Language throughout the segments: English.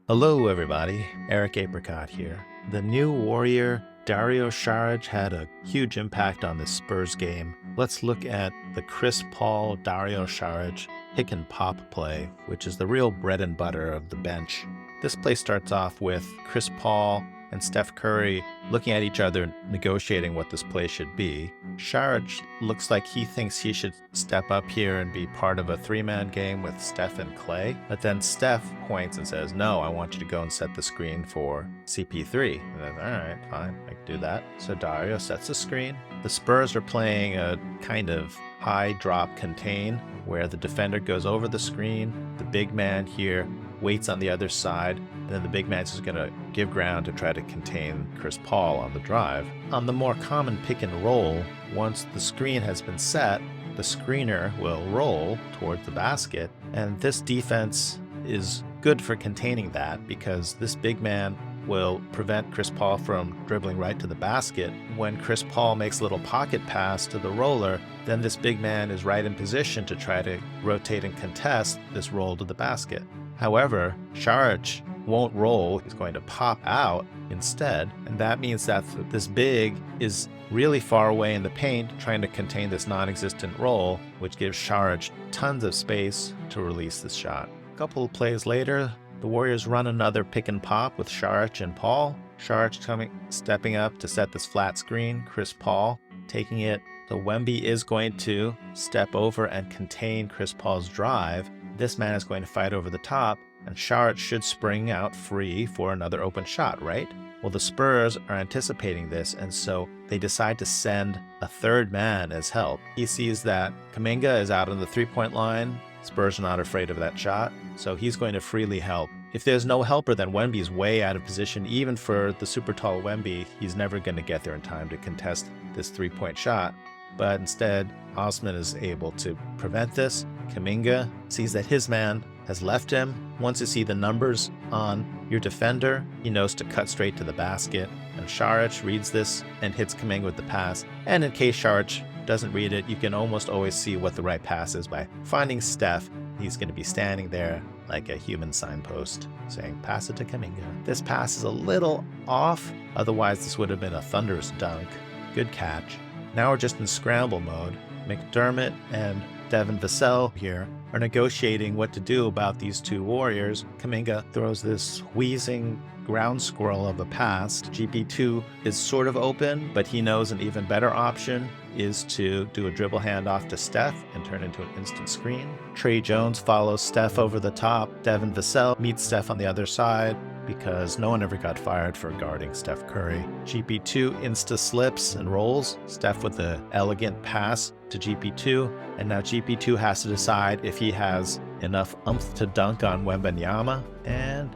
Hello everybody, Eric Apricot here. The new Warrior, Dario Saric, had a huge impact on this Spurs game. Let's look at the Chris Paul, Dario Saric pick and pop play, which is the real bread and butter of the bench. This play starts off with Chris Paul and Steph Curry looking at each other, negotiating what this play should be. Saric looks like he thinks he should step up here and be part of a three-man game with Steph and Clay. But then Steph points and says, no, I want you to go and set the screen for CP3. And then, all right, fine, I can do that. So Dario sets the screen. The Spurs are playing a kind of high drop contain where the defender goes over the screen. The big man here waits on the other side, and then the big man's just going to give ground to try to contain Chris Paul on the drive. On the more common pick and roll, once the screen has been set, the screener will roll towards the basket, and this defense is good for containing that because this big man will prevent Chris Paul from dribbling right to the basket. When Chris Paul makes a little pocket pass to the roller, then this big man is right in position to try to rotate and contest this roll to the basket. However, Saric won't roll, he's going to pop out instead, and that means that this big is really far away in the paint trying to contain this non-existent roll, which gives Saric tons of space to release this shot. A couple of plays later, the Warriors run another pick and pop with Saric and Paul. Saric stepping up to set this flat screen, Chris Paul taking it. So Wemby is going to step over and contain Chris Paul's drive. This man is going to fight over the top, and Saric should spring out free for another open shot, right? Well, the Spurs are anticipating this, and so they decide to send a third man as help. He sees that Kuminga is out on the three-point line. Spurs are not afraid of that shot, so he's going to freely help. If there's no helper, then Wemby's way out of position. Even for the super tall Wemby, he's never going to get there in time to contest this three-point shot. But instead, Osman is able to prevent this. Kuminga sees that his man has left him. Once you see the numbers on your defender, he knows to cut straight to the basket. And Saric reads this and hits Kuminga with the pass. And in case Saric doesn't read it, you can almost always see what the right pass is by finding Steph. He's going to be standing there like a human signpost saying, pass it to Kuminga. This pass is a little off. Otherwise, this would have been a thunderous dunk. Good catch. Now we're just in scramble mode. McDermott and Devin Vassell here are negotiating what to do about these two Warriors. Kuminga throws this wheezing ground squirrel of a pass. GP2 is sort of open, but he knows an even better option is to do a dribble handoff to Steph and turn into an instant screen. Trey Jones follows Steph over the top. Devin Vassell meets Steph on the other side because no one ever got fired for guarding Steph Curry. GP2 insta-slips and rolls. Steph with the elegant pass to GP2, and now GP2 has to decide if he has enough oomph to dunk on Wembanyama, and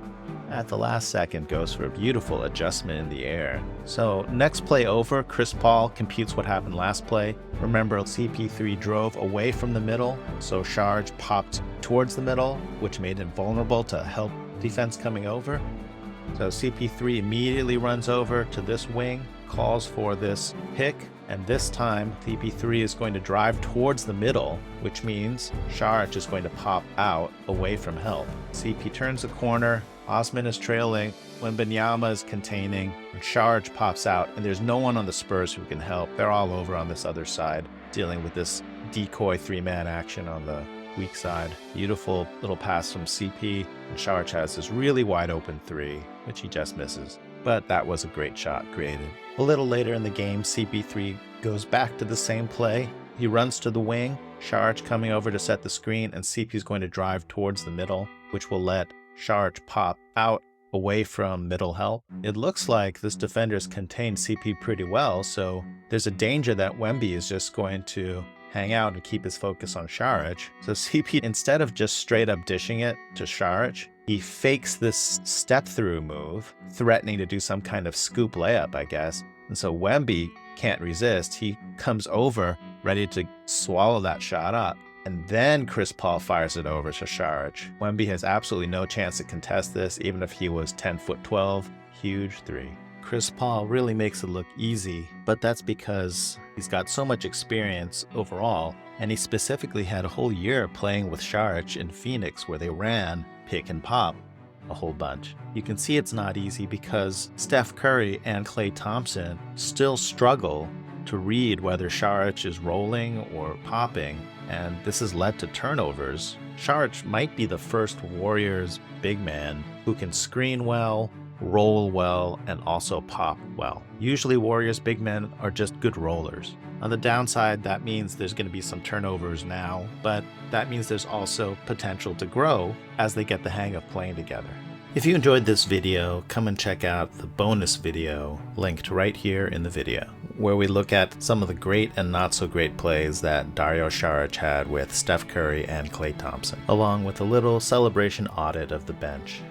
at the last second goes for a beautiful adjustment in the air. So next play over, Chris Paul computes what happened last play. Remember, CP3 drove away from the middle, so Saric popped towards the middle, which made him vulnerable to help defense coming over. So CP3 immediately runs over to this wing, calls for this pick, and this time CP3 is going to drive towards the middle, which means Saric is going to pop out away from help. CP turns the corner, Osman is trailing, Wembanyama is containing, and Saric pops out, and there's no one on the Spurs who can help. They're all over on this other side, dealing with this decoy three-man action on the weak side. Beautiful little pass from CP, and Saric has this really wide open three, which he just misses. But that was a great shot created. A little later in the game, CP3 goes back to the same play. He runs to the wing, Saric coming over to set the screen, and CP is going to drive towards the middle, which will let Saric pop out away from middle help. It looks like this defender's contained CP pretty well, so there's a danger that Wemby is just going to hang out and keep his focus on Saric. So CP, instead of just straight up dishing it to Saric, he fakes this step-through move, threatening to do some kind of scoop layup, I guess. And so Wemby can't resist. He comes over, ready to swallow that shot up. And then Chris Paul fires it over to Saric. Wemby has absolutely no chance to contest this, even if he was 10'12". Huge three. Chris Paul really makes it look easy, but that's because he's got so much experience overall, and he specifically had a whole year playing with Saric in Phoenix where they ran pick and pop a whole bunch. You can see it's not easy because Steph Curry and Klay Thompson still struggle to read whether Saric is rolling or popping, and this has led to turnovers. Saric might be the first Warriors big man who can screen well, roll well, and also pop well. Usually Warriors big men are just good rollers. On the downside, that means there's going to be some turnovers now, but that means there's also potential to grow as they get the hang of playing together. If you enjoyed this video, come and check out the bonus video linked right here in the video, where we look at some of the great and not so great plays that Dario Saric had with Steph Curry and Klay Thompson, along with a little celebration audit of the bench.